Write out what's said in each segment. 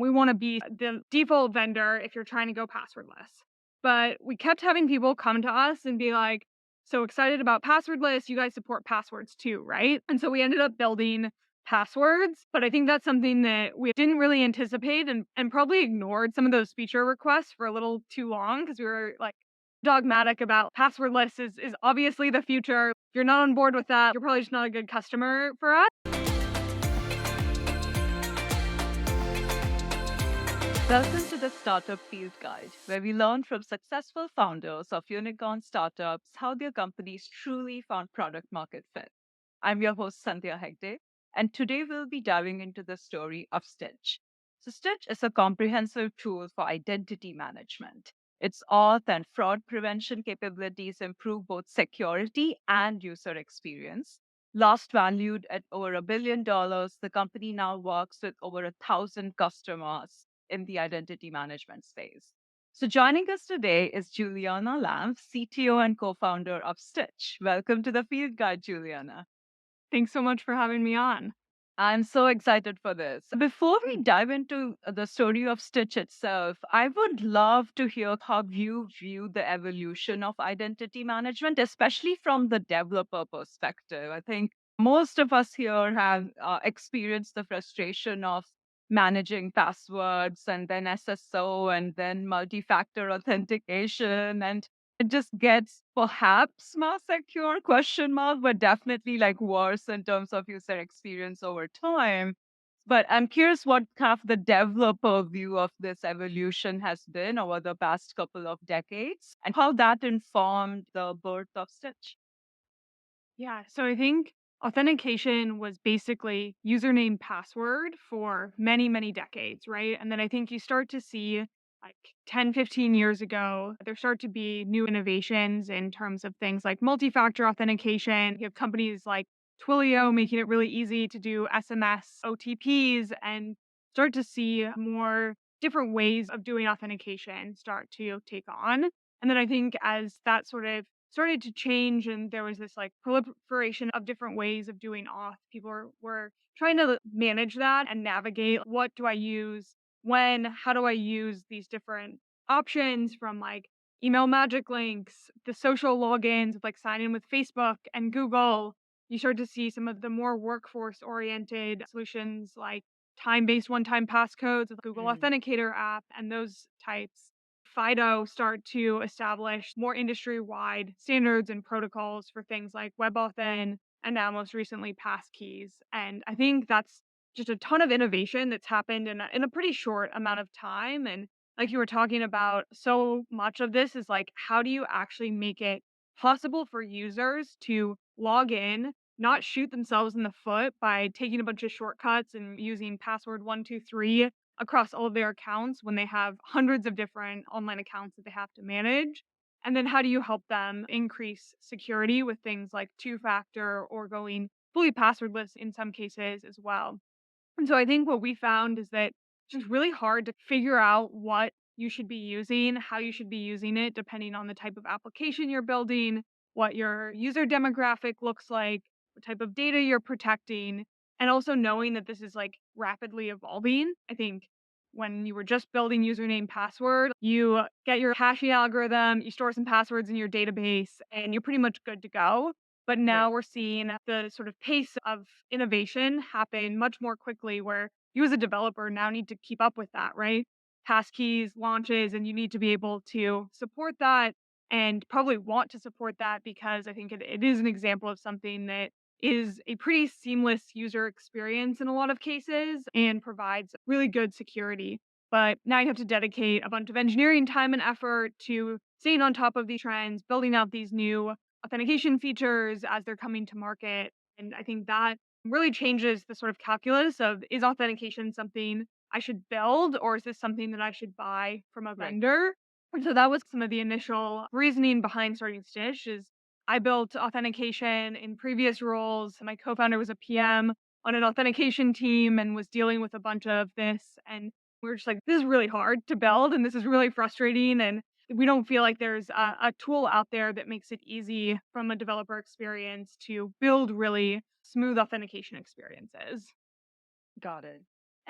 we want to be the default vendor if you're trying to go passwordless. But we kept having people come to us and be like, so excited about passwordless. You guys support passwords too, right? And so we ended up building passwords. But I think that's something that we didn't really anticipate and probably ignored some of those feature requests for a little too long because we were like dogmatic about passwordless is obviously the future. If you're not on board with that, you're probably just not a good customer for us. Welcome to the Startup Field Guide, where we learn from successful founders of unicorn startups how their companies truly found product market fit. I'm your host, Sandhya Hegde, and today we'll be diving into the story of Stytch. So, Stytch is a comprehensive tool for identity management. Its auth and fraud prevention capabilities improve both security and user experience. Last valued at over $1 billion, the company now works with over 1,000 customers in the identity management space. So, joining us today is Julianna Lamb, CTO and co founder of Stytch. Welcome to the Field Guide, Juliana. Thanks so much for having me on. I'm so excited for this. Before we dive into the story of Stytch itself, I would love to hear how you view the evolution of identity management, especially from the developer perspective. I think most of us here have experienced the frustration of managing passwords and then SSO and then multi factor authentication. And it just gets perhaps more secure question mark, but definitely like worse in terms of user experience over time. But I'm curious what kind of the developer view of this evolution has been over the past couple of decades and how that informed the birth of Stitch. Yeah, so I think authentication was basically username password for many, many decades, right? And then I think you start to see like 10, 15 years ago, there start to be new innovations in terms of things like multi-factor authentication. You have companies like Twilio making it really easy to do SMS OTPs and start to see more different ways of doing authentication start to take on. And then I think as that sort of started to change and there was this like proliferation of different ways of doing auth, people were trying to manage that and navigate what do I use, when, how do I use these different options from like email magic links, the social logins, like sign in with Facebook and Google. You start to see some of the more workforce oriented solutions like time based one time passcodes with Google Mm. Authenticator app and those types. FIDO start to establish more industry wide standards and protocols for things like WebAuthn and now most recently passkeys. And I think that's just a ton of innovation that's happened in a pretty short amount of time. And like you were talking about, so much of this is like, how do you actually make it possible for users to log in, not shoot themselves in the foot by taking a bunch of shortcuts and using password 123 across all of their accounts when they have hundreds of different online accounts that they have to manage? And then how do you help them increase security with things like two factor or going fully passwordless in some cases as well? And so I think what we found is that it's just really hard to figure out what you should be using, how you should be using it, depending on the type of application you're building, what your user demographic looks like, what type of data you're protecting, and also knowing that this is like rapidly evolving. I think when you were just building username password, you get your hashing algorithm, you store some passwords in your database, and you're pretty much good to go. But Right. now we're seeing the sort of pace of innovation happen much more quickly where you as a developer now need to keep up with that, right? Passkeys launches and you need to be able to support that and probably want to support that because I think it is an example of something that is a pretty seamless user experience in a lot of cases and provides really good security. But now you have to dedicate a bunch of engineering time and effort to staying on top of these trends, building out these new authentication features as they're coming to market. And I think that really changes the sort of calculus of is authentication something I should build or is this something that I should buy from a Right. vendor? And so that was some of the initial reasoning behind starting Stitch is I built authentication in previous roles. My co-founder was a PM on an authentication team and was dealing with a bunch of this. And we were just like, this is really hard to build and this is really frustrating. And we don't feel like there's a tool out there that makes it easy from a developer experience to build really smooth authentication experiences. Got it.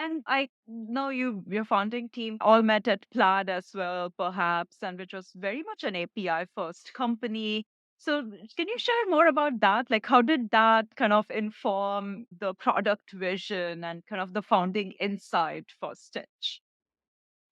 And I know your founding team all met at Plaid as well, perhaps, and which was very much an API first company. So, can you share more about that? Like, how did that kind of inform the product vision and kind of the founding insight for Stitch?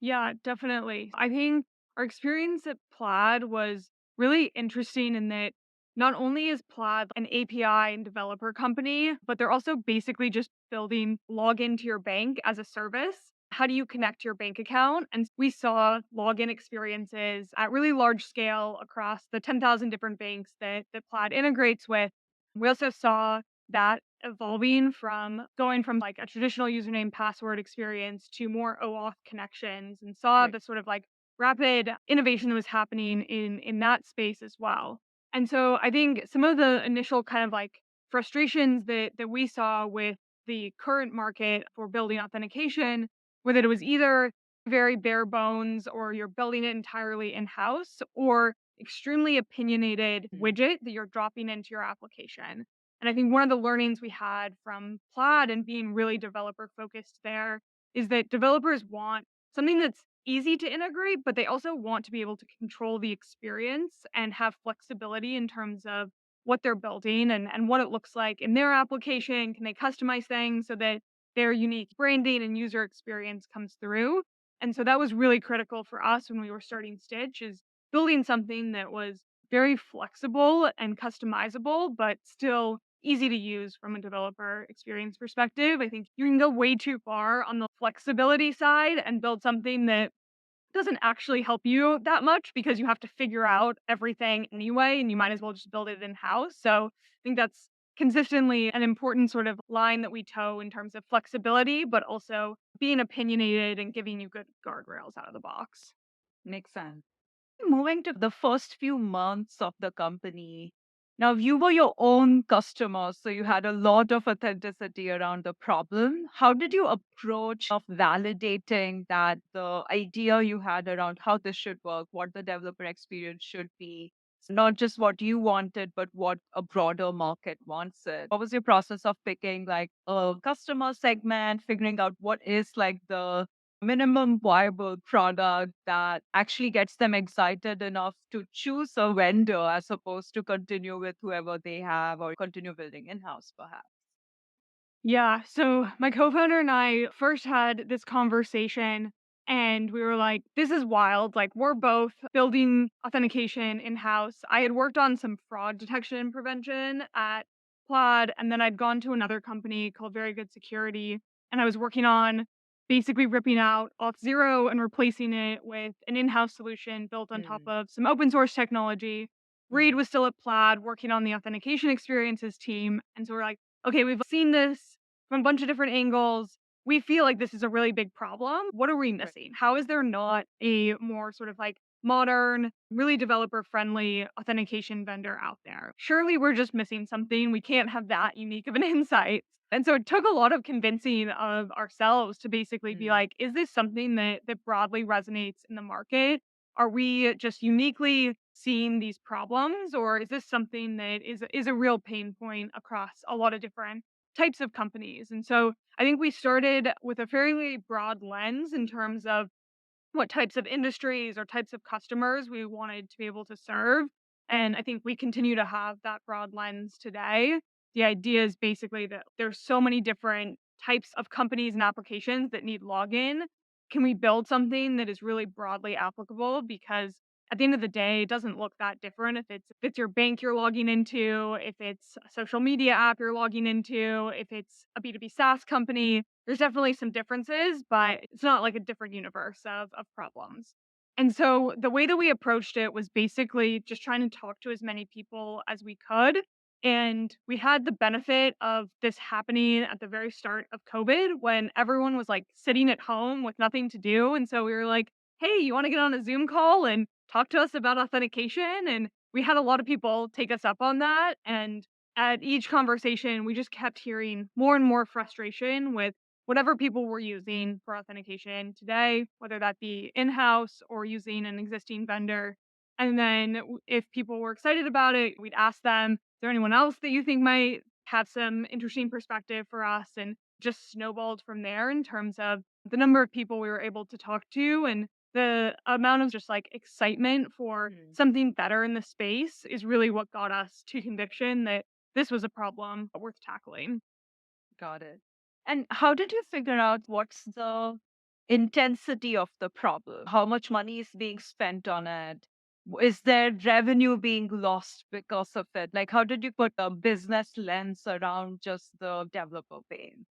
Yeah, definitely. I think our experience at Plaid was really interesting in that not only is Plaid an API and developer company, but they're also basically just building login to your bank as a service. How do you connect your bank account? And we saw login experiences at really large scale across the 10,000 different banks that Plaid integrates with. We also saw that evolving from going from like a traditional username password experience to more OAuth connections, and saw Right. the sort of like rapid innovation that was happening in that space as well. And so I think some of the initial kind of like frustrations that we saw with the current market for building authentication were that it was either very bare bones, or you're building it entirely in house, or extremely opinionated Mm. widget that you're dropping into your application. And I think one of the learnings we had from Plaid and being really developer focused there is that developers want something that's easy to integrate, but they also want to be able to control the experience and have flexibility in terms of what they're building and what it looks like in their application. Can they customize things so that their unique branding and user experience comes through? And so that was really critical for us when we were starting Stitch, is building something that was very flexible and customizable, but still easy to use from a developer experience perspective. I think you can go way too far on the flexibility side and build something that doesn't actually help you that much, because you have to figure out everything anyway, and you might as well just build it in house. So I think that's consistently an important sort of line that we toe in terms of flexibility, but also being opinionated and giving you good guardrails out of the box. Makes sense. Moving to the first few months of the company, now you were your own customer, so you had a lot of authenticity around the problem. How did you approach of validating that the idea you had around how this should work, what the developer experience should be, not just what you wanted, but what a broader market wants it? What was your process of picking like a customer segment, figuring out what is like the minimum viable product that actually gets them excited enough to choose a vendor as opposed to continue with whoever they have or continue building in-house perhaps? Yeah. So my co founder and I first had this conversation, and we were like, this is wild. Like, we're both building authentication in house. I had worked on some fraud detection and prevention at Plaid, and then I'd gone to another company called Very Good Security, and I was working on basically ripping out Auth0 and replacing it with an in house solution built on top Mm, of some open source technology. Reed mm, was still at Plaid working on the authentication experiences team. And so we're like, okay, we've seen this from a bunch of different angles. We feel like this is a really big problem. What are we right. missing? How is there not a more sort of like modern, really developer friendly authentication vendor out there? Surely we're just missing something. We can't have that unique of an insight. And so it took a lot of convincing of ourselves to basically be Mm, like, is this something that broadly resonates in the market? Are we just uniquely seeing these problems, or is this something that is a real pain point across a lot of different types of companies? And so I think we started with a fairly broad lens in terms of what types of industries or types of customers we wanted to be able to serve. And I think we continue to have that broad lens today. The idea is basically that there's so many different types of companies and applications that need login. Can we build something that is really broadly applicable? Because at the end of the day, it doesn't look that different if it's your bank you're logging into, if it's a social media app you're logging into, if it's a B2B SaaS company. There's definitely some differences, but it's not like a different universe of problems. And so the way that we approached it was basically just trying to talk to as many people as we could. And we had the benefit of this happening at the very start of COVID, when everyone was like sitting at home with nothing to do. And so we were like, hey, you want to get on a Zoom call and talk to us about authentication? And we had a lot of people take us up on that. And at each conversation, we just kept hearing more and more frustration with whatever people were using for authentication today, whether that be in house or using an existing vendor. And then if people were excited about it, we'd ask them, is there anyone else that you think might have some interesting perspective for us? And just snowballed from there in terms of the number of people we were able to talk to, and the amount of just like excitement for Hmm. something better in the space is really what got us to conviction that this was a problem worth tackling. Got it. And how did you figure out what's the intensity of the problem? How much money is being spent on it? Is there revenue being lost because of it? Like, how did you put a business lens around just the developer pain?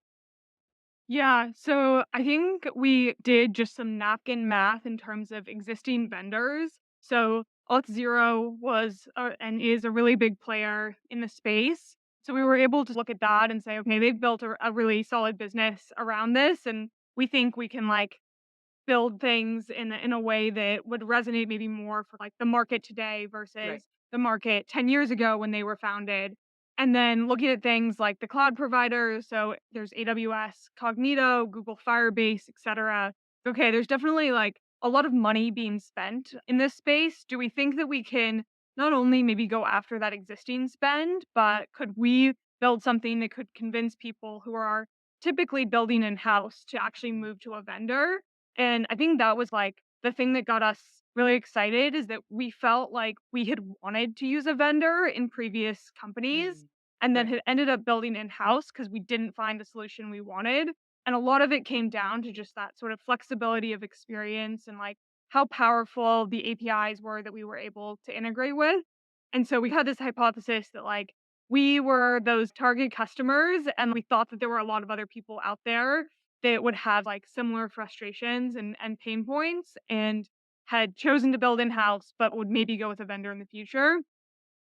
Yeah, so I think we did just some napkin math in terms of existing vendors. So Auth0 was and is a really big player in the space. So we were able to look at that and say, okay, they've built a really solid business around this, and we think we can like build things in a way that would resonate maybe more for like the market today Right. versus the market 10 years ago when they were founded. And then looking at things like the cloud providers, so there's AWS, Cognito, Google Firebase, etc. Okay, there's definitely like a lot of money being spent in this space. Do we think that we can not only maybe go after that existing spend, but could we build something that could convince people who are typically building in house to actually Mm, move to a vendor? And I think that was, like, the thing that got us really excited is that we felt like we had wanted to use a vendor in previous companies mm, and then right. had ended up building in-house because we didn't find the solution we wanted. And a lot of it came down to just that sort of flexibility of experience and, like, how powerful the APIs were that we were able to integrate with. And so we had this hypothesis that, like, we were those target customers, and we thought that there were a lot of other people out there that would have like similar frustrations and pain points and had chosen to build in house, but would maybe go with a vendor in the future.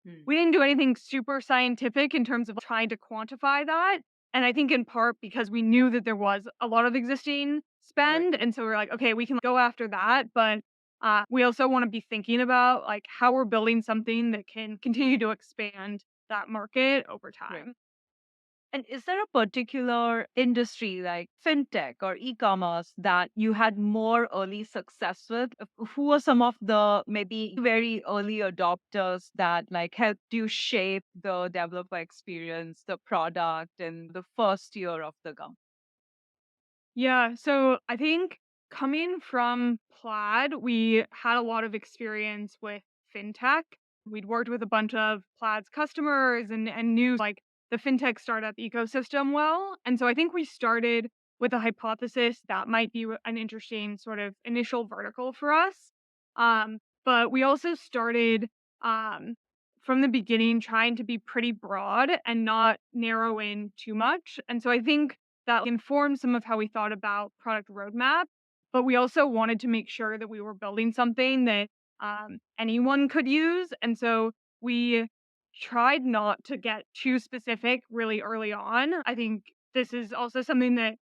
Mm, We didn't do anything super scientific in terms of trying to quantify that. And I think in part because we knew that there was a lot of existing right. spend. And so we're like, okay, we can go after that. But we also want to be thinking about like how we're building something that can continue to expand that market over Right. time. And is there a particular industry like fintech or e-commerce that you had more early success with? Who are some of the maybe very early adopters that like helped you shape the developer experience, the product, and the first year of the company? Yeah, so I think coming from Plaid, we had a lot of experience with fintech. We'd worked with a bunch of Plaid's customers and knew like the fintech startup ecosystem well. And so I think we started with a hypothesis that might be an interesting sort of initial vertical for us. But we also started um, from the beginning trying to be pretty broad and not narrow in too much. And so I think that informed some of how we thought about product roadmap, but we also wanted to make sure that we were building something that anyone could use. And so we tried not to get too specific really early on. I think this is also something that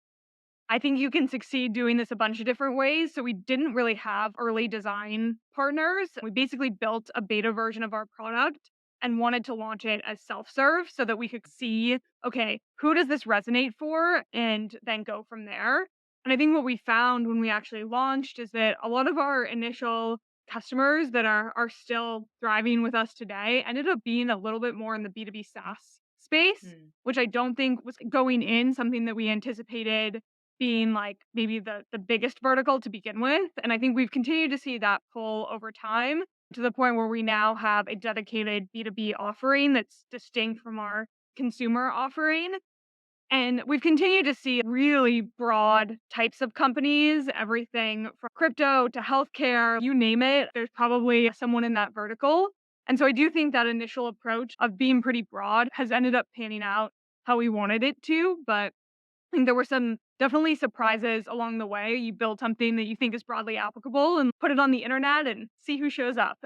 I think you can succeed doing this a bunch of different ways. So we didn't really have early design partners. We basically built a beta version of our product and wanted to launch it as self-serve so that we could see, okay, who does this resonate for and then go from there. And I think what we found when we actually launched is that a lot of our initial customers that are still thriving with us today ended up being a little bit more in the B2B SaaS space, Mm, which I don't think was going in something that we anticipated being like maybe the biggest vertical to begin with. And I think we've continued to see that pull over time to the point where we now have a dedicated B2B offering that's distinct from our consumer offering. And we've continued to see really broad types of companies, everything from crypto to healthcare, you name it. There's probably someone in that vertical. And so I do think that initial approach of being pretty broad has ended up panning out how we wanted it to. But I think there were some definitely surprises along the way. You build something that you think is broadly applicable and put it on the internet and see who shows up.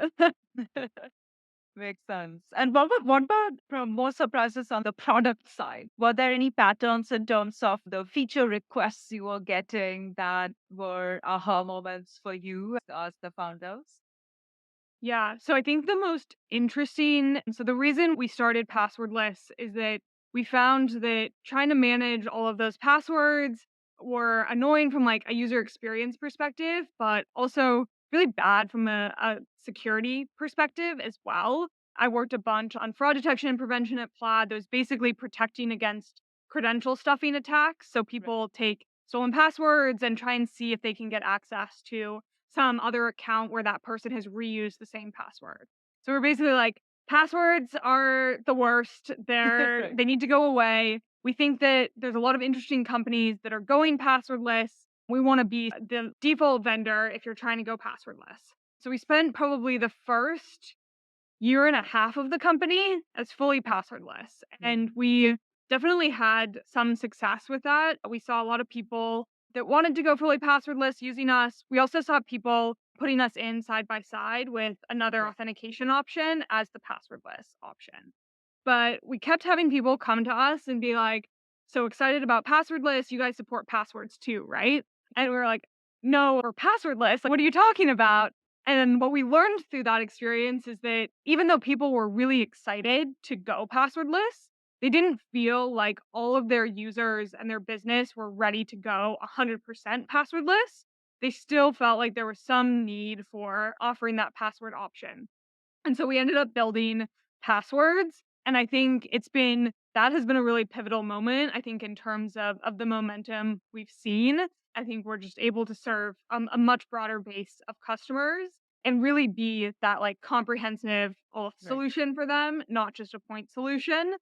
makes sense. And what about from more surprises on the product side? Were there any patterns in terms of the feature requests you were getting that were aha moments for you as the founders? Yeah, so I think the most interesting so the reason we started passwordless is that we found that trying to manage all of those passwords were annoying from like a user experience perspective, but also really bad from a security perspective as well. I worked a bunch on fraud detection and prevention at Plaid that was basically protecting against credential stuffing attacks. So people take stolen passwords and try and see if they can get access to some other account where that person has reused the same password. So we're basically like, passwords are the worst. Right. They need to go away. We think that there's a lot of interesting companies that are going passwordless. We want to be the default vendor if you're trying to go passwordless. So we spent probably the first year and a half of the company as fully passwordless. And we definitely had some success with that. We saw a lot of people that wanted to go fully passwordless using us. We also saw people putting us in side by side with another authentication option as the passwordless option. But we kept having people come to us and be like, so excited about passwordless. You guys support passwords too, right? And we were like, no, we're passwordless. Like, what are you talking about? And what we learned through that experience is that even though people were really excited to go passwordless, they didn't feel like all of their users and their business were ready to go 100% passwordless. They still felt like there was some need for offering that password option. And so we ended up building passwords. And I think that has been a really pivotal moment, I think, in terms of the momentum we've seen. I think we're just able to serve a much broader base of customers and really be that like comprehensive solution for them, not just a point solution.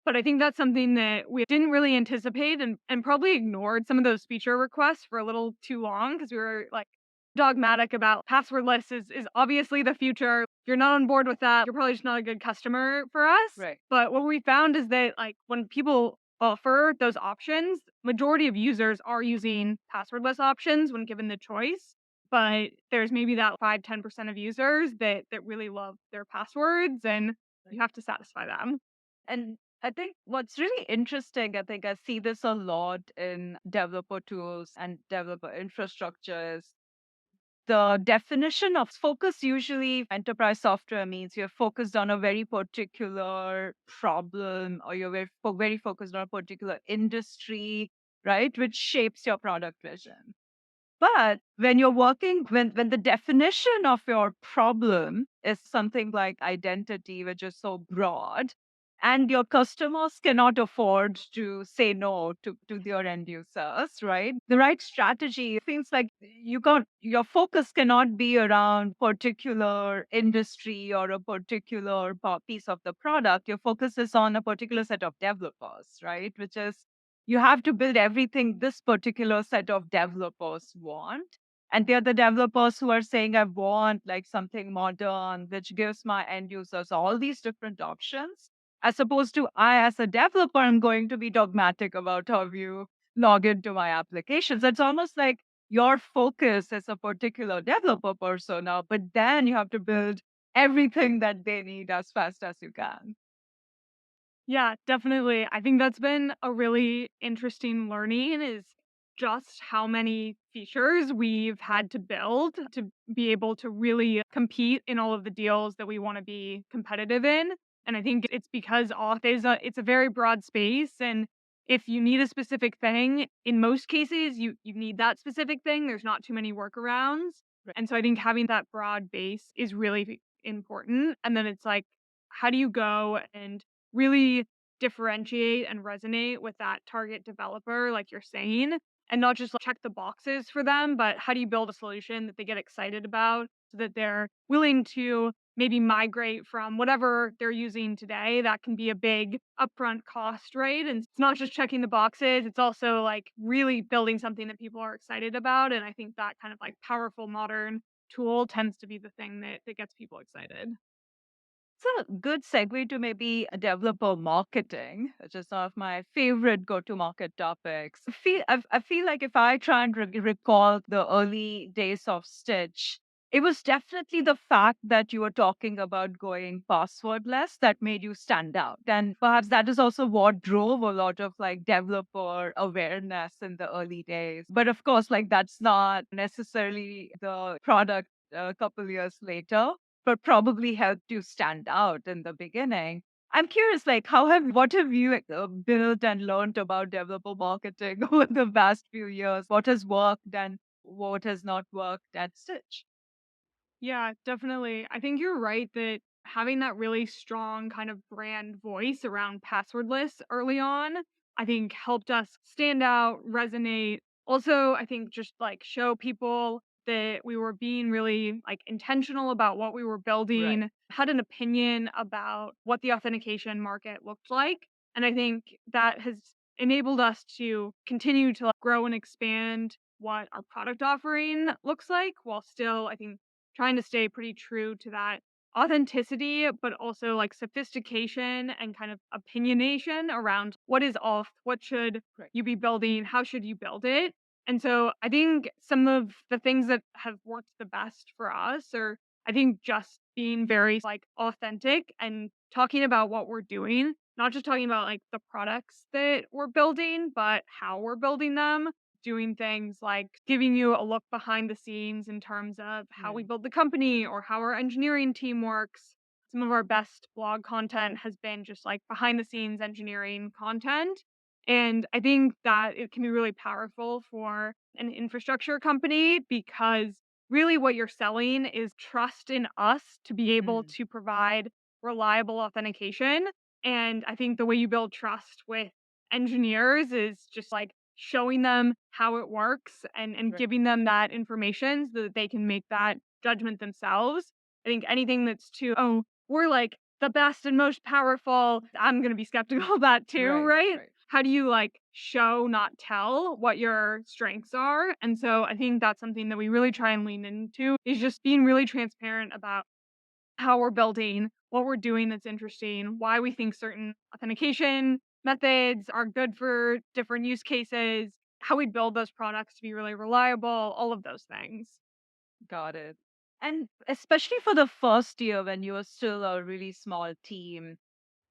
But I think that's something that we didn't really anticipate and probably ignored some of those feature requests for a little too long because we were like dogmatic about passwordless is obviously the future. If you're not on board with that, you're probably just not a good customer for us. Right. But what we found is that like when people offer those options, majority of users are using passwordless options when given the choice. But there's maybe that 5-10% of users that really love their passwords and you have to satisfy them. And I think what's really interesting, I think I see this a lot in developer tools and developer infrastructures. The definition of focus, usually enterprise software means you're focused on a very particular problem, or you're very focused on a particular industry, right? Which shapes your product vision. But when you're working, when the definition of your problem is something like identity, which is so broad, and your customers cannot afford to say no to their end users, right? The right strategy feels like your focus cannot be around particular industry or a particular piece of the product. Your focus is on a particular set of developers, right? Which is you have to build everything this particular set of developers want. And they're the developers who are saying, I want like something modern, which gives my end users all these different options. As opposed to I, as a developer, I'm going to be dogmatic about how you log into my applications. It's almost like your focus is a particular developer persona, but then you have to build everything that they need as fast as you can. Yeah, definitely. I think that's been a really interesting learning is just how many features we've had to build to be able to really compete in all of the deals that we want to be competitive in. And I think it's because auth it's a very broad space and if you need a specific thing, in most cases you need that specific thing. There's not too many workarounds. And so I think having that broad base is really important. And then it's like how do you go and really differentiate and resonate with that target developer, like you're saying, and not just like, check the boxes for them, but how do you build a solution that they get excited about so that they're willing to maybe migrate from whatever they're using today? That can be a big upfront cost, right? And it's not just checking the boxes, it's also like really building something that people are excited about. And I think that kind of like powerful modern tool tends to be the thing that gets people excited. It's a good segue to maybe a developer marketing, which is one of my favorite go-to-market topics. I feel like if I try and recall the early days of Stitch, it was definitely the fact that you were talking about going passwordless that made you stand out. And perhaps that is also what drove a lot of like developer awareness in the early days. But of course, like that's not necessarily the product a couple years later, but probably helped you stand out in the beginning. I'm curious, like, what have you built and learned about developer marketing over the past few years? What has worked and what has not worked at Stitch? Yeah, definitely. I think you're right that having that really strong kind of brand voice around passwordless early on I think helped us stand out, resonate. Also, I think just like show people that we were being really like intentional about what we were Right. building, had an opinion about what the authentication market looked like. And I think that has enabled us to continue to like, grow and expand what our product offering looks like while still, I think, trying to stay pretty true to that authenticity, but also like sophistication and kind of opinionation around what is auth, what should Right. you be building, how should you build it. And so I think some of the things that have worked the best for us are I think just being very like authentic and talking about what we're doing, not just talking about like the products that we're building, but how we're building them, doing things like giving you a look behind the scenes in terms of how we Mm. build the company or how our engineering team works. Some of our best blog content has been just like behind the scenes engineering content. And I think that it can be really powerful for an infrastructure company because really what you're selling is trust in us to be able Mm. to provide reliable authentication. And I think the way you build trust with engineers is just like showing them how it works and Right. giving them that information so that they can make that judgment themselves. I think anything that's too, oh, we're like the best and most powerful, I'm going to be skeptical of that too, Right. right? Right. How do you like show, not tell what your strengths are? And so I think that's something that we really try and lean into is just being really transparent about how we're building, what we're doing that's interesting, why we think certain authentication methods are good for different use cases, how we build those products to be really reliable, all of those things. Got it. And especially for the first year when you were still a really small team,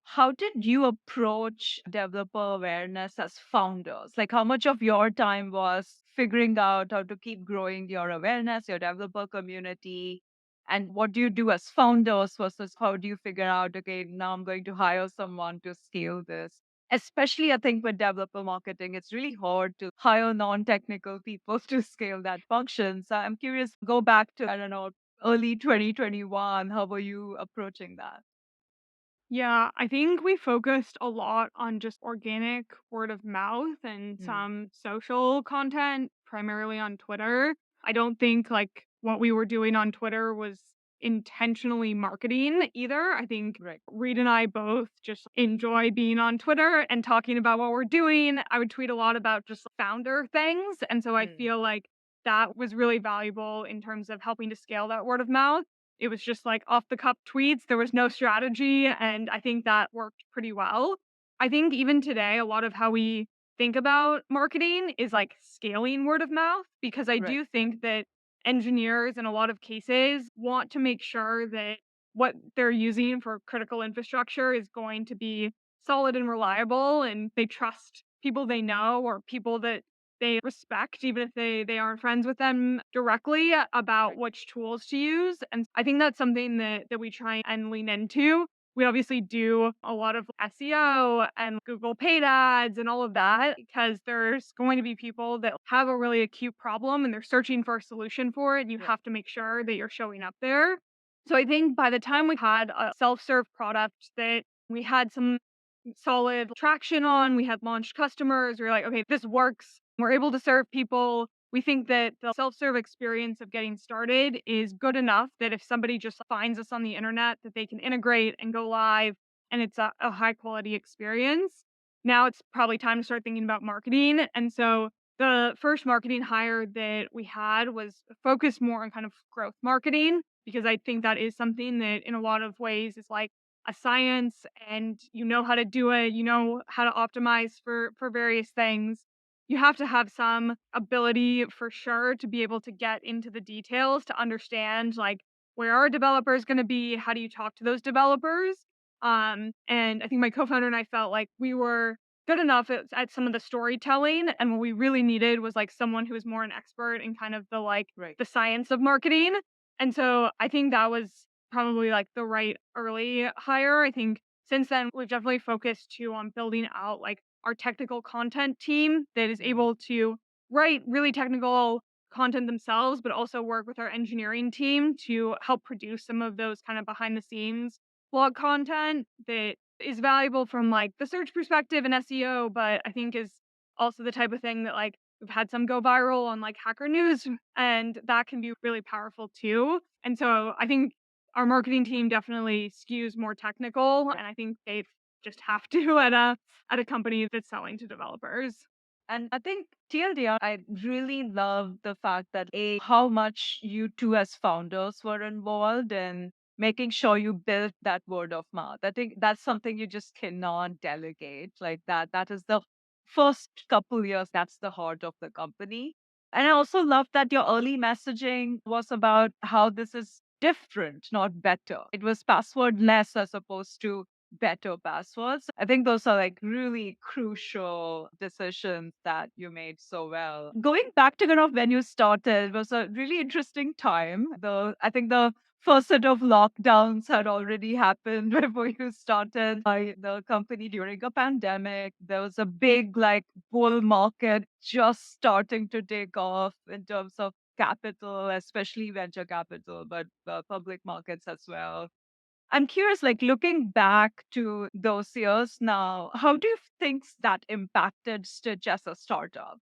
how did you approach developer awareness as founders? Like, how much of your time was figuring out how to keep growing your awareness, your developer community? And what do you do as founders versus how do you figure out, okay, now I'm going to hire someone to scale this? Especially, I think, with developer marketing, it's really hard to hire non technical people to scale that function. So I'm curious, go back to, I don't know, early 2021. How were you approaching that? Yeah, I think we focused a lot on just organic word of mouth and Mm. some social content, primarily on Twitter. I don't think like what we were doing on Twitter was intentionally marketing either. I think Right. Reed and I both just enjoy being on Twitter and talking about what we're doing. I would tweet a lot about just founder things. And so I Mm. feel like that was really valuable in terms of helping to scale that word of mouth. It was just like off the cuff tweets. There was no strategy. And I think that worked pretty well. I think even today, a lot of how we think about marketing is like scaling word of mouth because I Right. do think that engineers in a lot of cases want to make sure that what they're using for critical infrastructure is going to be solid and reliable and they trust people they know or people that they respect, even if they aren't friends with them directly about Right. which tools to use. And I think that's something that we try and lean into. We obviously do a lot of SEO and Google paid ads and all of that because there's going to be people that have a really acute problem and they're searching for a solution for it. And you Right. have to make sure that you're showing up there. So I think by the time we had a self serve product that we had some solid traction on. We had launched customers. We were like, okay, this works. We're able to serve people. We think that the self serve experience of getting started is good enough that if somebody just finds us on the internet, that they can integrate and go live and it's a high quality experience. Now it's probably time to start thinking about marketing. And so the first marketing hire that we had was focused more on kind of growth marketing because I think that is something that in a lot of ways is like a science and you know how to do it, you know how to optimize for various things. You have to have some ability for sure to be able to get into the details to understand like where are developers going to be, how do you talk to those developers? And I think my co-founder and I felt like we were good enough at some of the storytelling and what we really needed was like someone who was more an expert in kind of the like Right. the science of marketing. And so I think that was probably like the right early hire. I think since then we've definitely focused too on building out like our technical content team that is Mm. able to write really technical content themselves, but also work with our engineering team to help produce some of those kind of behind the scenes blog content that is valuable from like the search perspective and SEO, but I think is also the type of thing that like we've had some go viral on like Hacker News, and that can be really powerful too. And so I think our marketing team definitely skews more technical, and I think they just have to at a company that's selling to developers. And I think TLDR, I really love the fact that how much you two as founders were involved in making sure you built that word of mouth. I think that's something you just cannot delegate like that. That is the first couple years, that's the heart of the company. And I also love that your early messaging was about how this is different, not better. It was passwordless as opposed to better passwords. I think those are like really crucial decisions that you made so well. Going back to kind of when you started was a really interesting time. I think the first set of lockdowns had already happened before you started the company during a pandemic. There was a big like bull market just starting to take off in terms of capital, especially venture capital, but public markets as well. I'm curious, like looking back to those years now, how do you think that impacted Stitch as a startup?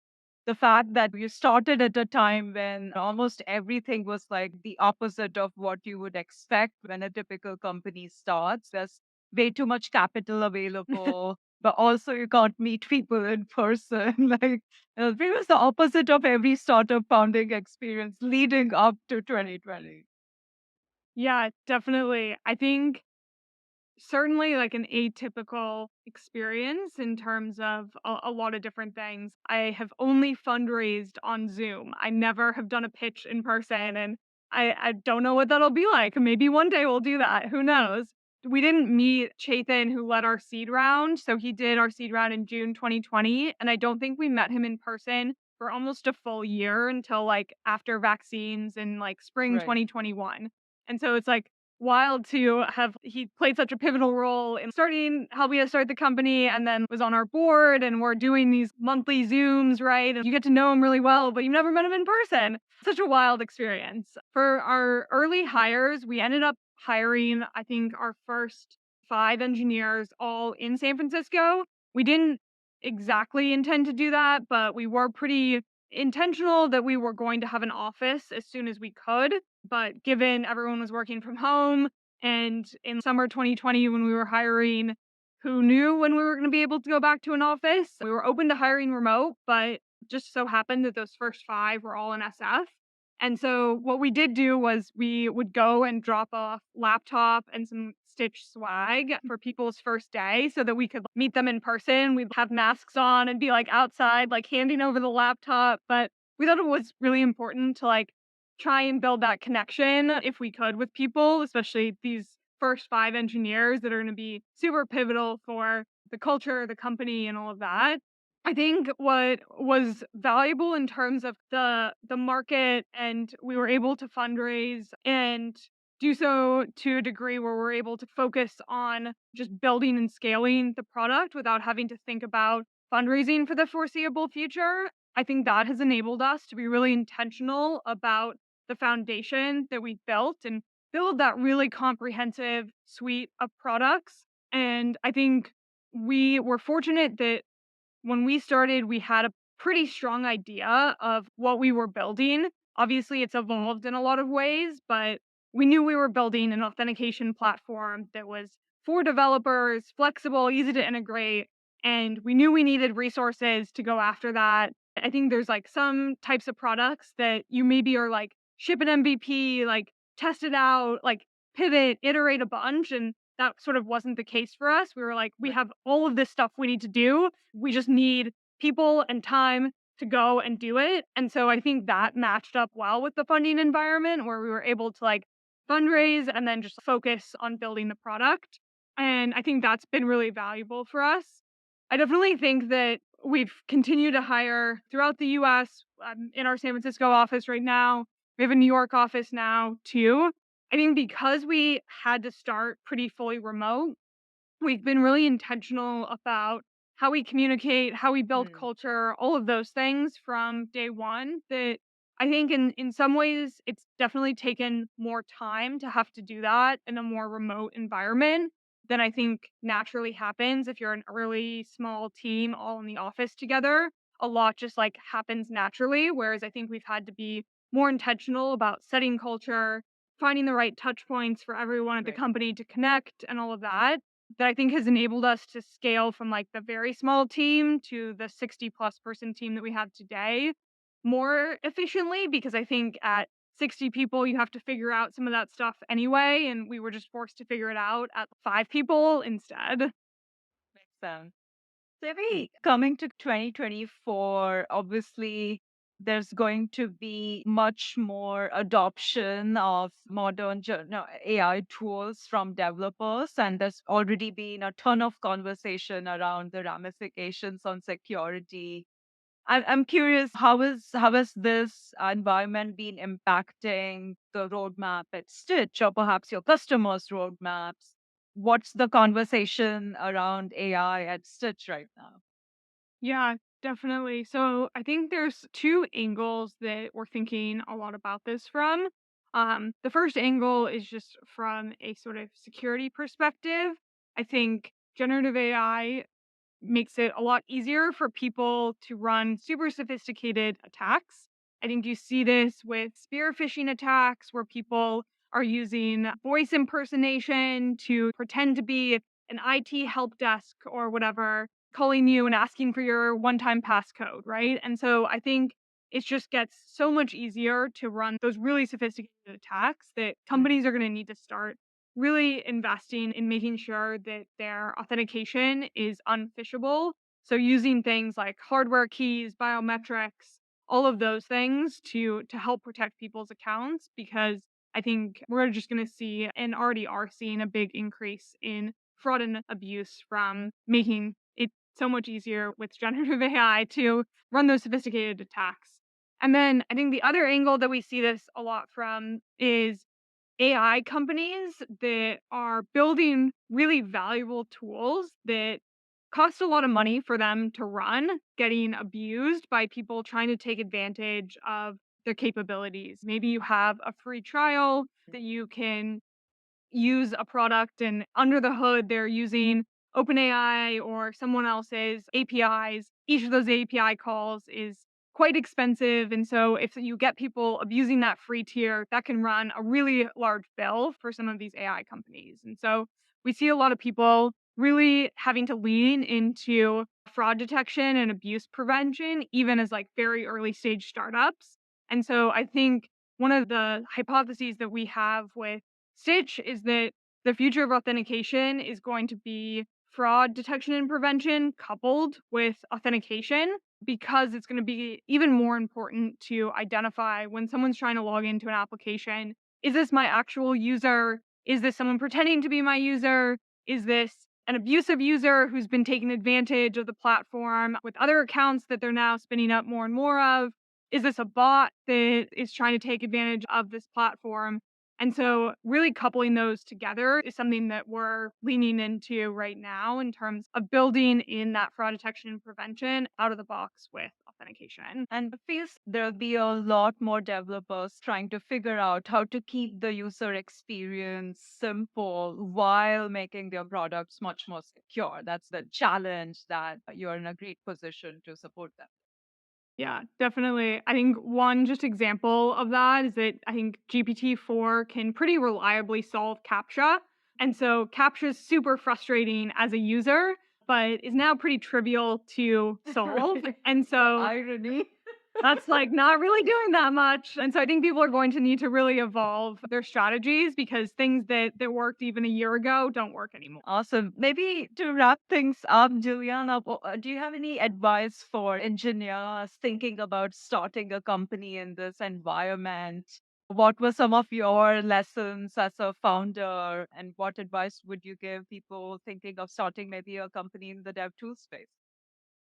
The fact that you started at a time when almost everything was like the opposite of what you would expect when a typical company starts. There's way too much capital available, but also you can't meet people in person. Like, it was the opposite of every startup founding experience leading up to 2020. Yeah, definitely. I think certainly like an atypical experience in terms of a lot of different things. I have only fundraised on Zoom. I never have done a pitch in person, and I don't know what that'll be like. Maybe one day we'll do that. Who knows? We didn't meet Chaitan, who led our seed round. So he did our seed round in June 2020. And I don't think we met him in person for almost a full year until like after vaccines in like spring Right. 2021. And so it's like wild to have he played such a pivotal role in starting helping us start the company, and then was on our board, and we're doing these monthly Zooms, right? And you get to know him really well, but you've never met him in person. Such a wild experience. For our early hires, we ended up hiring, I think, our first 5 engineers all in San Francisco. We didn't exactly intend to do that, but we were pretty intentional that we were going to have an office as soon as we could. But given everyone was working from home, and in summer 2020, when we were hiring, who knew when we were going to be able to go back to an office? We were open to hiring remote, but just so happened that those first 5 were all in SF. And so what we did do was we would go and drop off laptop and some Stitch swag for people's first day so that we could meet them in person. We'd have masks on and be like outside, like handing over the laptop. But we thought it was really important to like try and build that connection if we could with people, especially these first 5 engineers that are going to be super pivotal for the culture, the company, and all of that. I think what was valuable in terms of the market, and we were able to fundraise and do so to a degree where we're able to focus on just building and scaling the product without having to think about fundraising for the foreseeable future. I think that has enabled us to be really intentional about the foundation that we built and build that really comprehensive suite of products. And I think we were fortunate that when we started, we had a pretty strong idea of what we were building. Obviously, it's evolved in a lot of ways, but we knew we were building an authentication platform that was for developers, flexible, easy to integrate, and we knew we needed resources to go after that. I think there's like some types of products that you maybe are like ship an MVP, like test it out, like pivot, iterate a bunch, and that sort of wasn't the case for us. We were like, we Right. have all of this stuff we need to do. We just need people and time to go and do it. And so I think that matched up well with the funding environment where we were able to like fundraise and then just focus on building the product. And I think that's been really valuable for us. I definitely think that we've continued to hire throughout the US. In our San Francisco office right now. We have a New York office now too. I think because we had to start pretty fully remote, we've been really intentional about how we communicate, how we build Mm. culture, all of those things from day one. That I think in some ways it's definitely taken more time to have to do that in a more remote environment. than I think naturally happens if you're an early small team all in the office together. A lot just like happens naturally. Whereas I think we've had to be more intentional about setting culture, finding the right touch points for everyone at the Right. company to connect and all of that. That I think has enabled us to scale from like the very small team to the 60 plus person team that we have today more efficiently because I think at 60 people, you have to figure out some of that stuff anyway. And we were just forced to figure it out at 5 people instead. Makes sense. So maybe coming to 2024, obviously there's going to be much more adoption of modern AI tools from developers, and there's already been a ton of conversation around the ramifications on security. I'm curious, how has this environment been impacting the roadmap at Stitch or perhaps your customers' roadmaps? What's the conversation around AI at Stitch right now? Yeah, definitely. So I think there's two angles that we're thinking a lot about this from. The first angle is just from a sort of security perspective. I think generative AI makes it a lot easier for people to run super sophisticated attacks. I think you see this with spear phishing attacks where people are using voice impersonation to pretend to be an IT help desk or whatever, calling you and asking for your one time passcode, right? And so I think it just gets so much easier to run those really sophisticated attacks that Mm, companies are going to need to start really investing in making sure that their authentication is unphishable. So using things like hardware keys, biometrics, all of those things to help protect people's accounts because I think we're just going to see and already are seeing a big increase in fraud and abuse from making it so much easier with generative AI to run those sophisticated attacks. And then I think the other angle that we see this a lot from is AI companies that are building really valuable tools that cost a lot of money for them to run, getting abused by people trying to take advantage of their capabilities. Maybe you have a free trial that you can use a product and under the hood they're using OpenAI or someone else's APIs. Each of those API calls is quite expensive. And so if you get people abusing that free tier, that can run a really large bill for some of these AI companies. And so we see a lot of people really having to lean into fraud detection and abuse prevention, even as like very early stage startups. And so I think one of the hypotheses that we have with Stitch is that the future of authentication is going to be fraud detection and prevention coupled with authentication because it's going to be even more important to identify when someone's trying to log into an application. Is this my actual user? Is this someone pretending to be my user? Is this an abusive user who's been taking advantage of the platform with other accounts that they're now spinning up more and more of? Is this a bot that is trying to take advantage of this platform? And so, really coupling those together is something that we're leaning into right now in terms of building in that fraud detection and prevention out of the box with authentication. and it feels there'll be a lot more developers trying to figure out how to keep the user experience simple while making their products much more secure. That's the challenge that you're in a great position to support them. Yeah, definitely. I think one just example of that is that I think GPT-4 can pretty reliably solve CAPTCHA. And so CAPTCHA is super frustrating as a user, but is now pretty trivial to solve. Right. And The so irony. that's, like, not really doing that much, and so I think people are going to need to really evolve their strategies because things that worked even a year ago don't work anymore. Awesome. Maybe to wrap things up, Juliana, do you have any advice for engineers thinking about starting a company in this environment? What were some of your lessons as a founder, and what advice would you give people thinking of starting maybe a company in the dev tool space?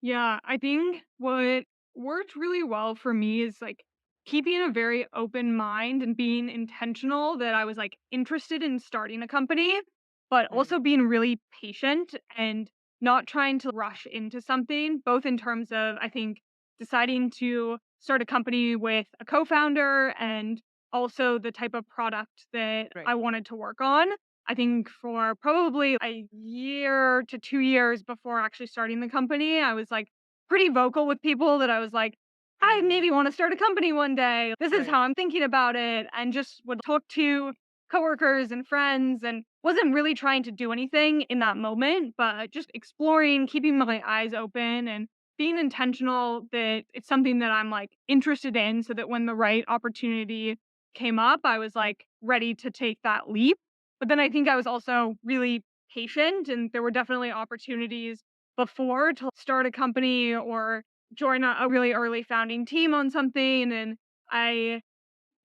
Yeah, I think what worked really well for me is like keeping a very open mind and being intentional that I was like interested in starting a company, but Mm, also being really patient and not trying to rush into something, both in terms of, I think, deciding to start a company with a co founder and also the type of product that right. I wanted to work on. I think for probably a year to 2 years before actually starting the company, I was like pretty vocal with people that I was like, I maybe want to start a company one day. This is how I'm thinking about it. And just would talk to coworkers and friends and wasn't really trying to do anything in that moment, but just exploring, keeping my eyes open and being intentional that it's something that I'm like interested in so that when the right opportunity came up, I was like ready to take that leap. But then I think I was also really patient, and there were definitely opportunities before to start a company or join a really early founding team on something. And I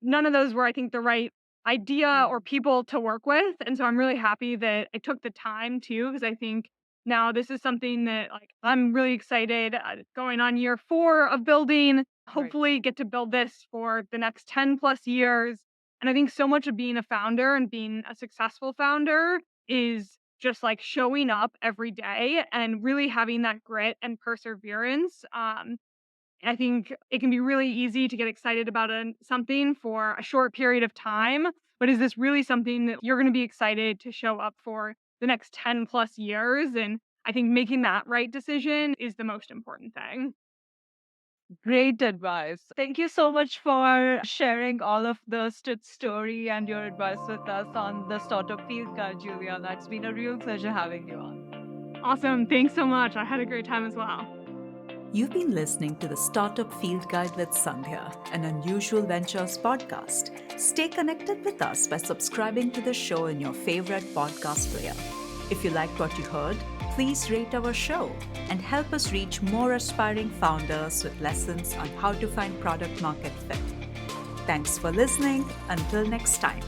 none of those were, I think, the right idea or people to work with, and so I'm really happy that I took the time too, because I think now this is something that, like, I'm really excited, going on year 4 of building, hopefully get to build this for the next 10 plus years, and I think so much of being a founder and being a successful founder is just, like, showing up every day and really having that grit and perseverance, I think it can be really easy to get excited about something for a short period of time, but is this really something that you're going to be excited to show up for the next 10 plus years? And I think making that right decision is the most important thing. Great advice. Thank you so much for sharing all of the story and your advice with us on the startup field guide, Juliana. It's been a real pleasure having you on. Awesome. Thanks so much. I had a great time as well. You've been listening to the Startup Field Guide with Sandhya, an Unusual Ventures podcast. Stay connected with us by subscribing to the show in your favorite podcast player. If you liked what you heard, please rate our show and help us reach more aspiring founders with lessons on how to find product market fit. Thanks for listening. Until next time.